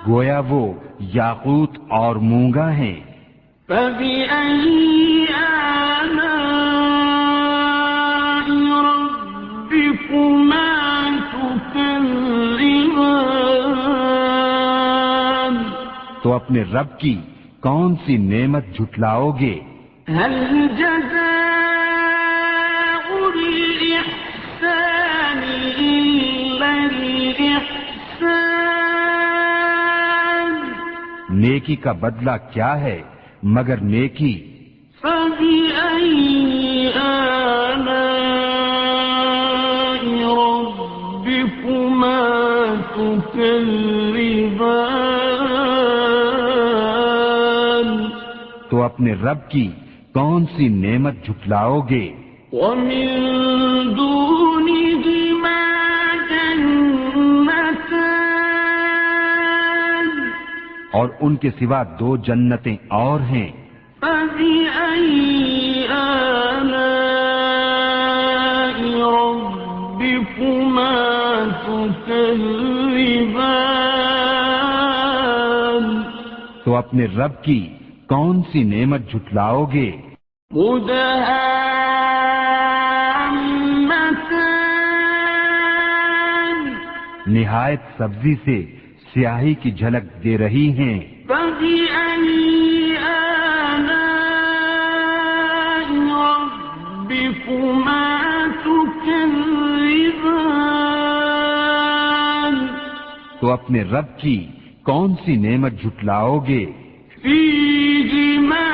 گویا وہ یاقوت اور مونگا ہیں. فَبِأَيِّ آلَاءِ رَبِّكُمَا تُكَذِّبَانِ. تو اپنے رب کی کون سی نعمت جھٹلاؤ گے؟ هَلْ جَزَاءُ الْإِحْسَانِ إِلَّا الْإِحْسَانُ. نیکی کا بدلہ کیا ہے مگر نیکی. فَبِأَيِّ آلَاءِ رَبِّكُمَا تُكَذِّبَانِ. تو اپنے رب کی کون سی نعمت جھٹلاؤ گے؟ وَمِن دُونِهِمَا جَنَّتَانِ. اور ان کے سوا دو جنتیں اور ہیں. فَبِأَيِّ آلَاءِ رَبِّكُمَا تُكَذِّبَانِ. تو اپنے رب کی کون سی نعمت جھٹلاؤ گے؟ مُدْهَامَّتَانِ. نہایت سبزی سے سیاہی کی جھلک دے رہی ہیں. فَبِأَيِّ آلَاءِ رَبِّكُمَا تُكَذِّبَانِ. تو اپنے رب کی کون سی نعمت جھٹلاؤ گے؟ فِيهِمَا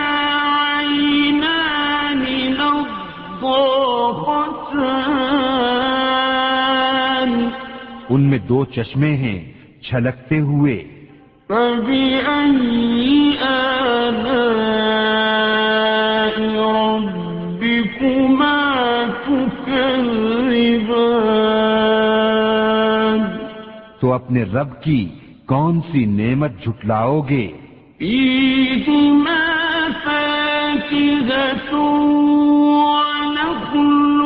عَيْنَانِ نَضَّاخَتَانِ. ان میں دو چشمے ہیں چھلکتے ہوئے. فَبِأَيِّ آلَاءِ رَبِّكُمَا تُكَذِّبَانِ. تو اپنے رب کی کون سی نعمت جھٹلاؤ گے؟ فِيهِمَا فَاكِهَةٌ وَنَخْلٌ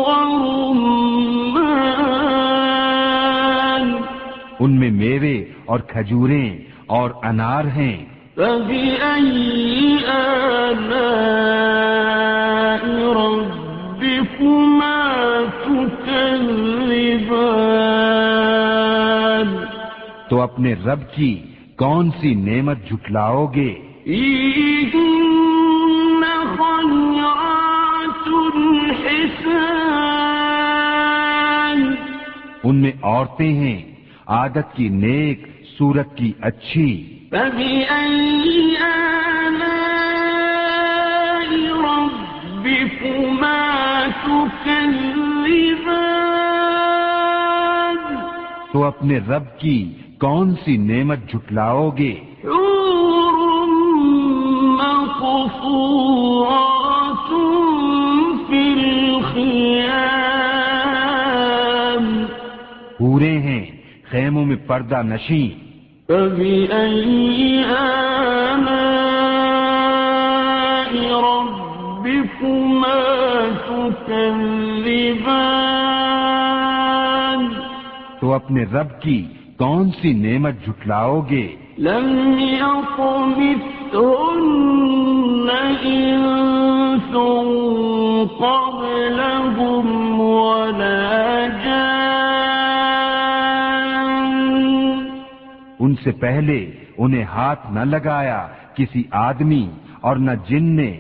وَرُمَّانٌ. ان میں میوے اور کھجوریں اور انار ہیں. فَبِأَيِّ آلَاءِ رَبِّكُمَا تُكَذِّبَانِ. تو اپنے رب کی کون سی نعمت جھٹلاؤ گے؟ فِيهِنَّ خَيْرَاتٌ حِسَانٌ. ان میں عورتیں ہیں عادت کی نیک، صورت کی اچھی. فَبِأَيِّ آلَاءِ رَبِّكُمَا تُكَذِّبَانِ. تو اپنے رب کی کون سی نعمت جھٹلاؤ گے؟ حُورٌ مَّقْصُورَاتٌ فِي الْخِيَامِ. حوریں ہیں خیموں میں پردہ نشیں. فَبِأَيِّ آلَاءِ رَبِّكُمَا تُكَذِّبَانِ. تو اپنے رب کی کون سی نعمت جھٹلاؤ گے؟ لَمْ يَطْمِثْهُنَّ إِنسٌ قَبْلَهُمْ وَلَا جَانٌّ. سے پہلے انہیں ہاتھ نہ لگایا کسی آدمی اور نہ جن نے.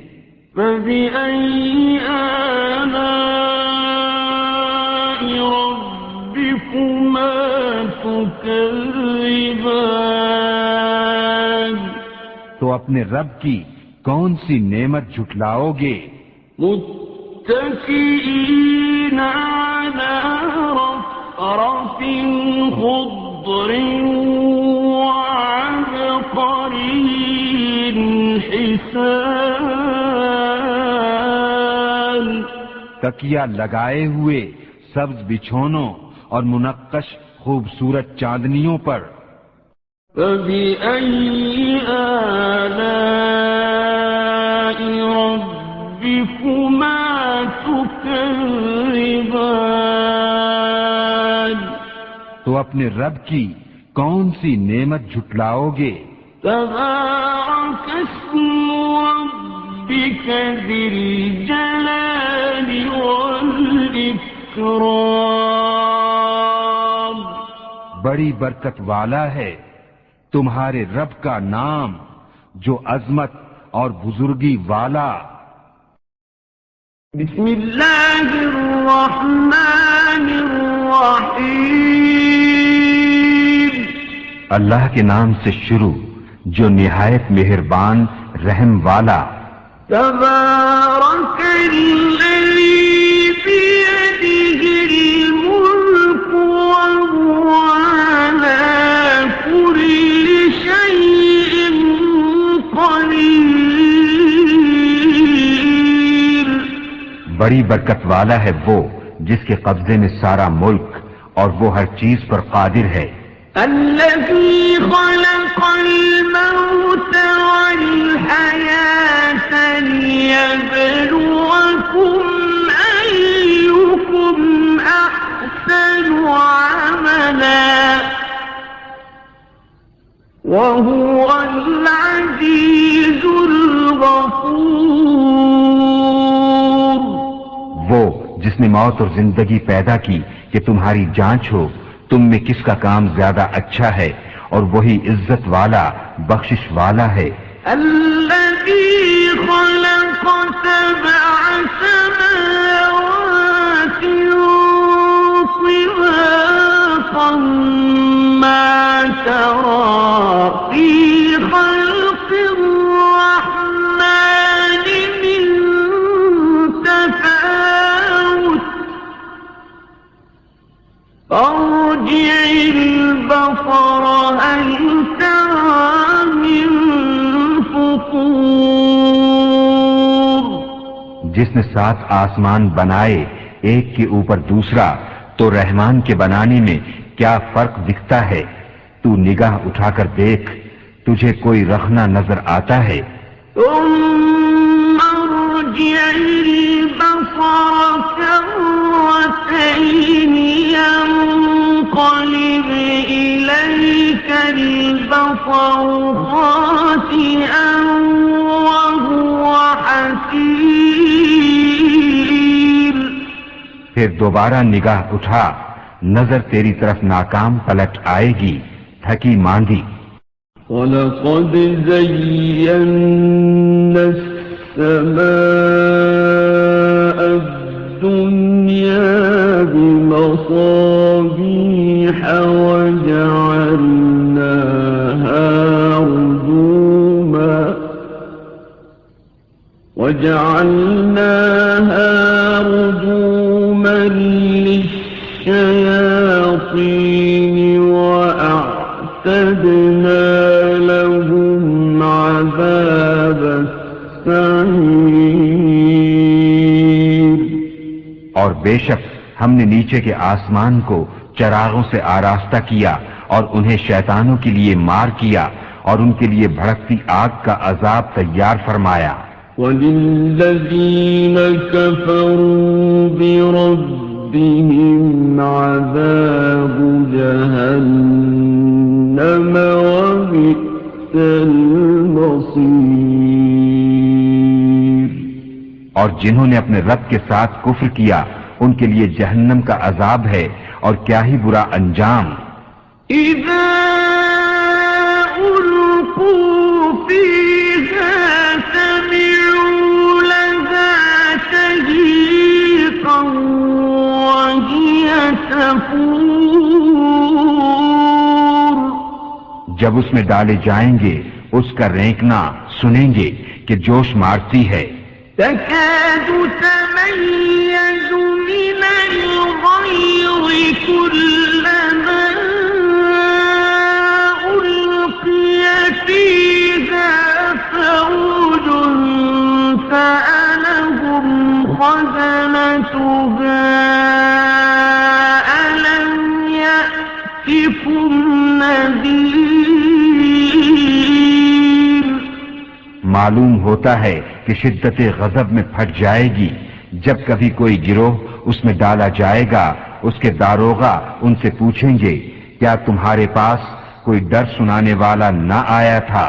فبأي آلاء ربكما تكذبان. تو اپنے رب کی کون سی نعمت جھٹلاؤ گے؟ متكئين على رفرف خضر وعبقري حسان. تکیا لگائے ہوئے سبز بچھونوں اور منقش خوبصورت چاندنیوں پر. فبأي آلاء ربكما تكذبان. تو اپنے رب کی کون سی نعمت جھٹلاؤ گے؟ تبارك اسم ربك ذي الجلال والإكرام. بڑی برکت والا ہے تمہارے رب کا نام جو عظمت اور بزرگی والا. بسم اللہ الرحمن الرحیم. اللہ کے نام سے شروع جو نہایت مہربان رحم والا. تبارک الذی بیدہ الملک وهو علی کل شیء قدیر. بڑی برکت والا ہے وہ جس کے قبضے میں سارا ملک اور وہ ہر چیز پر قادر ہے. الذي خلق الموت والحياة ليبلوكم أيكم أحسن عملا وهو العزيز الغفور. وہ جس نے موت اور زندگی پیدا کی کہ تمہاری جانچ ہو تم میں کس کا کام زیادہ اچھا ہے اور وہی عزت والا بخشش والا ہے. الذي خلق سبع سماوات طباقا ما ترى في خلق الرحمن من تفاوت. ارجع البصر هل ترى من فطور. جس نے 7 آسمان بنائے ایک کے اوپر دوسرا تو رحمان کے بنانے میں کیا فرق دکھتا ہے؟ تو نگاہ اٹھا کر دیکھ تجھے کوئی رخنا نظر آتا ہے؟ ثم ارجع البصر كرتين ينقلب إليك البصر خاسئا وهو حسير. پھر دوبارہ نگاہ اٹھا نظر تیری طرف ناکام پلٹ آئے گی تھکی ماندی. وَلَقَدْ زَيَّنَّا السَّمَاءَ الدُّنْيَا بِمَصَابِيحَ وَجَعَلْنَاهَا رُجُومًا لِلشَّيَاطِينِ وَأَعْتَدْنَا لَهُمْ عَذَابَ السَّعِيرِ. اور بے شک ہم نے نیچے کے آسمان کو چراغوں سے آراستہ کیا اور انہیں شیطانوں کے لیے مار کیا اور ان کے لیے بھڑکتی آگ کا عذاب تیار فرمایا. وَلِلَّذِينَ كَفَرُوا بِرَبِّهِمْ عَذَابُ جَهَنَّمَ وَبِئْسَ الْمَصِيرُ. اور جنہوں نے اپنے رب کے ساتھ کفر کیا ان کے لیے جہنم کا عذاب ہے اور کیا ہی برا انجام. إِذَا فألقوا فيها سمعوا لها شهيقا وهي تفور جب اس میں ڈالے جائیں گے اس کا رینکنا سنیں گے کہ جوش مارتی ہے. تكاد تميز من الغيظ كلما ألقي فيها فوج سألهم خزنتها ألم يأتكم نذير. معلوم ہوتا ہے کہ شدت غضب میں پھٹ جائے گی جب کبھی کوئی گروہ اس میں ڈالا جائے گا. اس کے داروغہ ان سے پوچھیں گے کیا تمہارے پاس کوئی ڈر سنانے والا نہ آیا تھا؟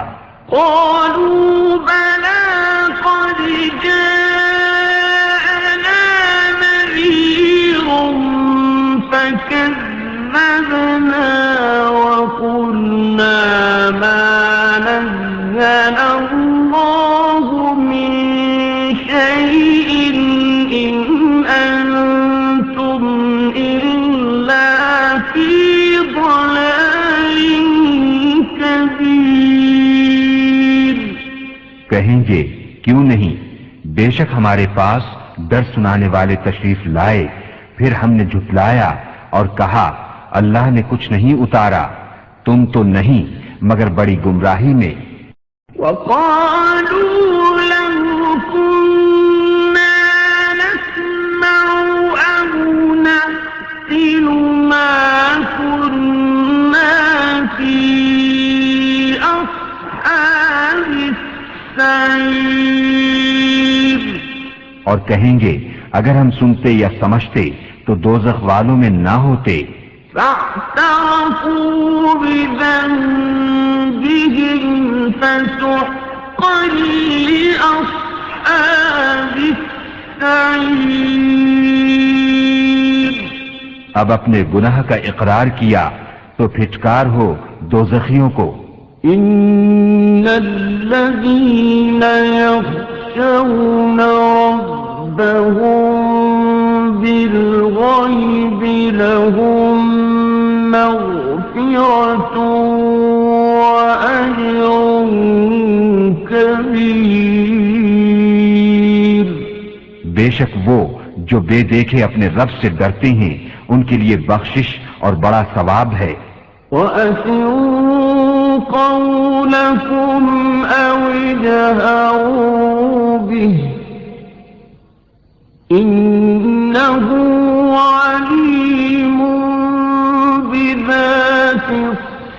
قالوا بلى قد جاءنا نذير فكذبنا وقلنا ما نزل الله من شيء إن أنتم إلا في ضلال كبير. کہیں گے کیوں نہیں، بے شک ہمارے پاس ڈر سنانے والے تشریف لائے. پھر ہم نے جھٹلایا اور کہا اللہ نے کچھ نہیں اتارا، تم تو نہیں مگر بڑی گمراہی میں. وقالوا لو كنا نسمع أو نعقل ما كنا في أصحاب السعير. اور کہیں گے اگر ہم سنتے یا سمجھتے تو دوزخ والوں میں نہ ہوتے. فاعترفوا بذنبهم فسحقا لأصحاب السعير. اب اپنے گناہ کا اقرار کیا تو پھٹکار ہو دوزخیوں کو. إن الذين يخشون ربهم بالغيب لهم مغفرة وأجر كبير. بے شک وہ جو بے دیکھے اپنے رب سے ڈرتے ہیں ان کے لیے بخشش اور بڑا ثواب ہے. وأسروا قولكم أو اجهروا به إنه عليم بذات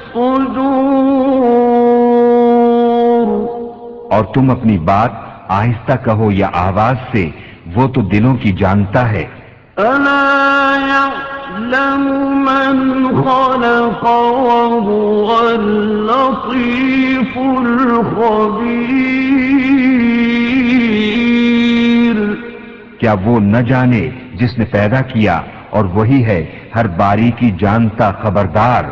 الصدور. اور تم اپنی بات آہستہ کہو یا آواز سے، وہ تو دلوں کی جانتا ہے. ألا يعلم من خلق وهو اللطيف الخبير. کیا وہ نہ جانے جس نے پیدا کیا اور وہی ہے ہر باریکی جانتا خبردار.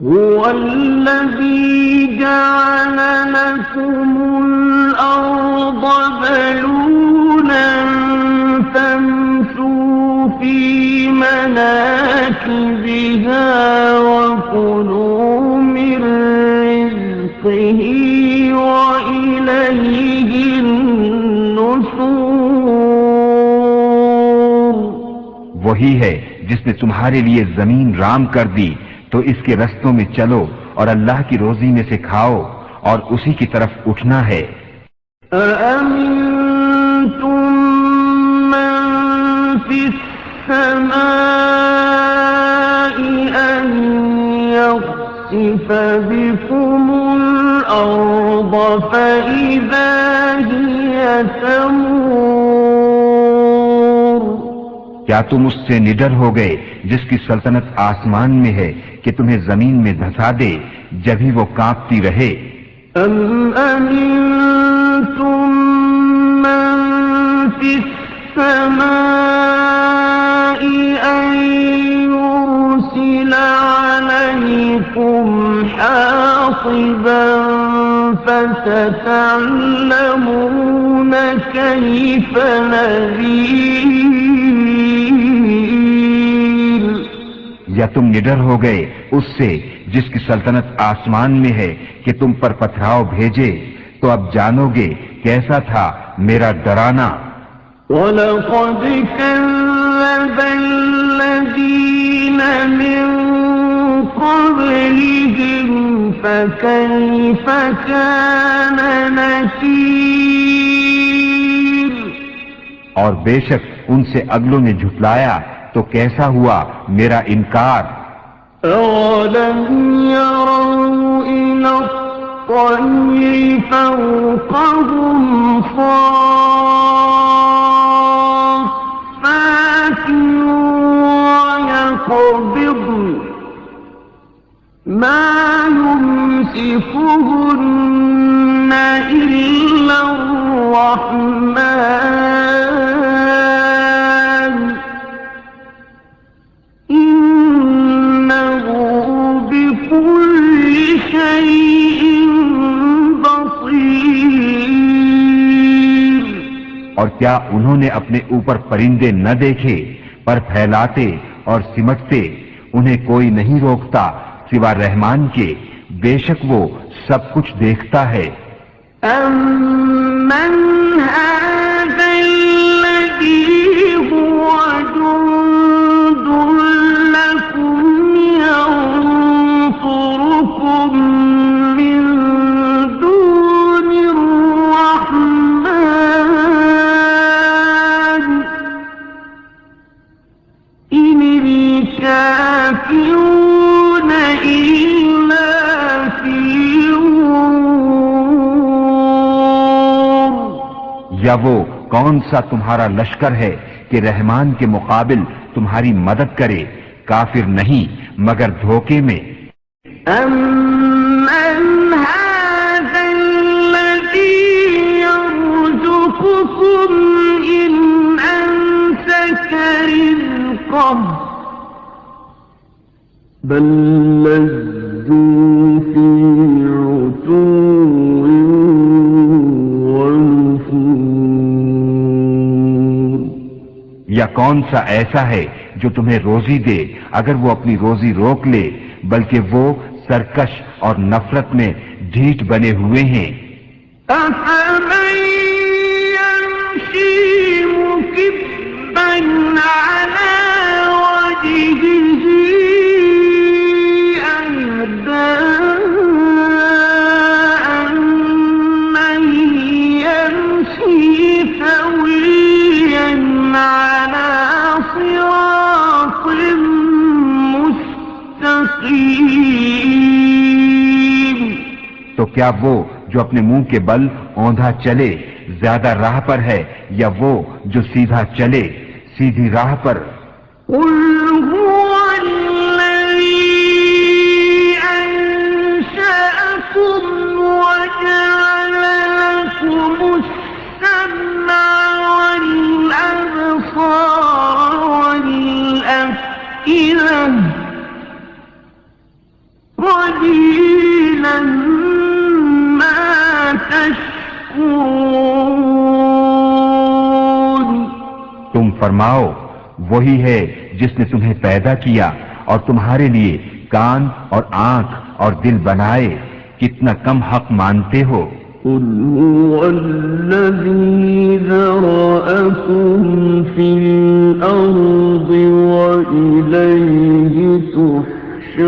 هو الذي جعل لكم الأرض ذلولا فامشوا في مناكبها وكلوا من رزقه وإليه النشور. وہی ہے جس نے تمہارے لیے زمین رام کر دی تو اس کے رستوں میں چلو اور اللہ کی روزی میں سے کھاؤ اور اسی کی طرف اٹھنا ہے. أأمنتم من في السماء أن يخسف بكم الأرض فإذا هي تمور. کیا تم اس سے نڈر ہو گئے جس کی سلطنت آسمان میں ہے کہ تمہیں زمین میں دھسا دے جبھی وہ کانپتی رہے. أم أمنتم من في السماء أن يرسل عليكم حاصبا فستعلمون كيف نذير یا تم نڈر ہو گئے اس سے جس کی سلطنت آسمان میں ہے کہ تم پر پتھراؤ بھیجے، تو اب جانو گے کیسا تھا میرا ڈرانا۔ وَلَقَدْ كَذَّبَ الَّذِينَ مِن قَبْلِهِمْ فَكَيْفَ كَانَ نَكِيرِ اور بے شک ان سے اگلوں نے جھٹلایا تو کیسا ہوا میرا انکار۔ أَوَلَمْ يَرَوْا إِلَى الطَّيْرِ فَوْقَهُمْ صَافَّاتٍ وَيَقْبِضْنَ مَا يُمْسِكُهُنَّ إِلَّا الرَّحْمَنُ إِنَّهُ بِكُلِّ شَيْءٍ بَصِيرٌ اور کیا انہوں نے اپنے اوپر پرندے نہ دیکھے، پر پھیلاتے اور سمٹتے، انہیں کوئی نہیں روکتا سوا رحمان کے، بے شک وہ سب کچھ دیکھتا ہے۔ أَمَّنْ هَذَا الَّذِي هُوَ جُندٌ لَكُمْ يَنصُرُكُم مِّن دُونِ الرَّحْمَنِ إِنِ الْكَافِرُونَ إِلَّا فِي غُرُورٍ یا وہ کون سا تمہارا لشکر ہے کہ رحمان کے مقابل تمہاری مدد کرے، کافر نہیں مگر دھوکے میں۔ أَمَّنْ هَذَا الَّذِي يَرْزُقُكُمْ إِنْ أَمْسَكَ رِزْقَهُ بَل لَّجُّوا فِي عُتُوٍّ وَنُفُورٍ یا کون سا ایسا ہے جو تمہیں روزی دے اگر وہ اپنی روزی روک لے، بلکہ وہ سرکش اور نفرت میں ڈھیٹ بنے ہوئے ہیں۔ أَفَمَن يَمْشِي مُكِبًّا عَلَى وَجْهِهِ أَهْدَىٰ أَمَّن يَمْشِي سَوِيًّا عَلَى صِرَاطٍ مُّسْتَقِيمٍ تو کیا وہ جو اپنے منہ کے بل اوندھا چلے زیادہ راہ پر ہے، یا وہ جو سیدھا چلے سیدھی راہ پر؟ قُلْ هُوَ الَّذِي أَنشَأَكُمْ وَجَعَلَ لَكُمُ السَّمْعَ وَالْأَبْصَارَ وَالْأَفْئِدَةَ قَلِيلًا مَا تَشْكُرُونَ تم فرماؤ، وہی ہے جس نے تمہیں پیدا کیا اور تمہارے لیے کان اور آنکھ اور دل بنائے، کتنا کم حق مانتے ہو۔ قُلْ هُوَ الَّذِي ذَرَأَكُمْ فِي الْأَرْضِ وَإِلَيْهِ تُحْشَرُونَ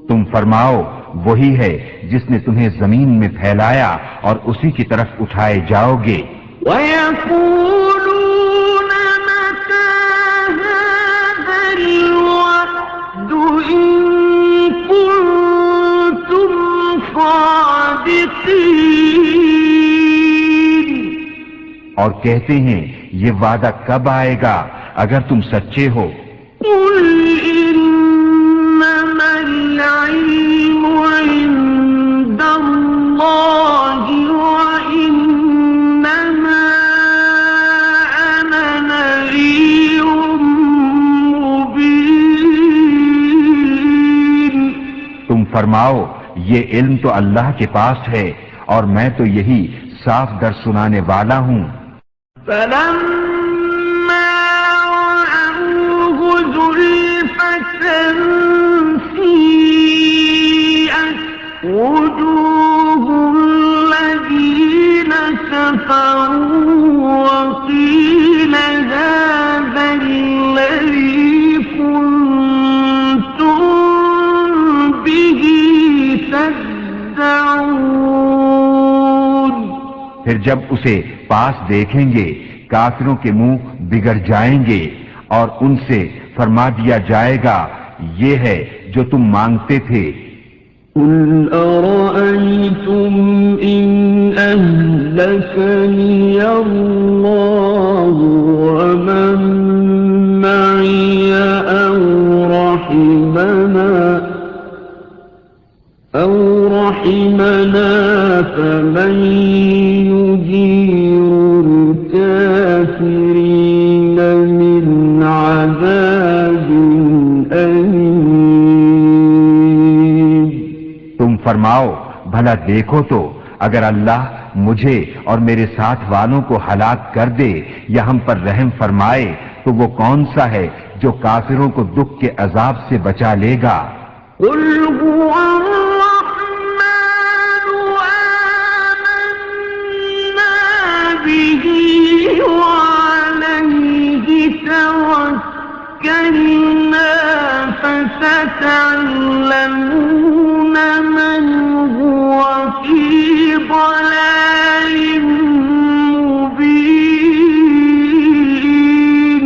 تم فرماؤ، وہی ہے جس نے تمہیں زمین میں پھیلایا اور اسی کی طرف اٹھائے جاؤ گے۔ وَيَقُولُونَ مَتَىٰ هَٰذَا الْوَعْدُ إِن كُنتُمْ صَادِقِينَ اور کہتے ہیں یہ وعدہ کب آئے گا اگر تم سچے ہو؟ قُلْ إِنَّمَا الْعِلْمُ عِندَ اللَّهِ وَإِنَّمَا أَنَا نَذِيرٌ مُّبِينٌ تم فرماؤ یہ علم تو اللہ کے پاس ہے اور میں تو یہی صاف در سنانے والا ہوں۔ فلما رأوه زلفة سيئت وجوه الذين كفروا وقيل هذا الذي كنتم به تدعون۔ پھر جب اسے پاس دیکھیں گے کافروں کے منہ بگڑ جائیں گے اور ان سے فرما دیا جائے گا یہ ہے جو تم مانگتے تھے۔ قل أرأيتم إن أهلكني الله ومن معي أو رحمنا فمن يجير الكافرين من عذاب أليم۔ تم فرماؤ بھلا دیکھو تو اگر اللہ مجھے اور میرے ساتھ والوں کو ہلاک کر دے یا ہم پر رحم فرمائے تو وہ کون سا ہے جو کافروں کو دکھ کے عذاب سے بچا لے گا۔ قل هو الرحمن آمنا به وعليه توكلنا فستعلمون من هو في ضلال مبين۔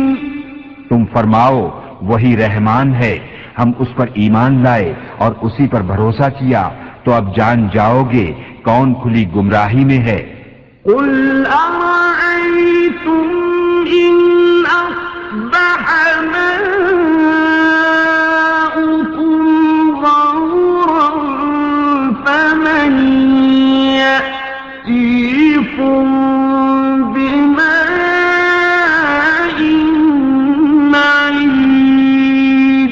تم فرماؤ وہی رحمان ہے، ہم اس پر ایمان لائے اور اسی پر بھروسہ کیا تو اب جان جاؤ گے کون کھلی گمراہی میں ہے۔ قل أرأيتم إن أصبح ماؤكم غورا فمن يأتيكم بماء معين۔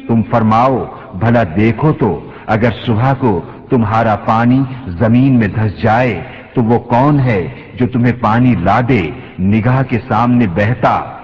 تم فرماؤ بھلا دیکھو تو اگر صبح کو تمہارا پانی زمین میں دھس جائے تو وہ کون ہے جو تمہیں پانی لا دے نگاہ کے سامنے بہتا۔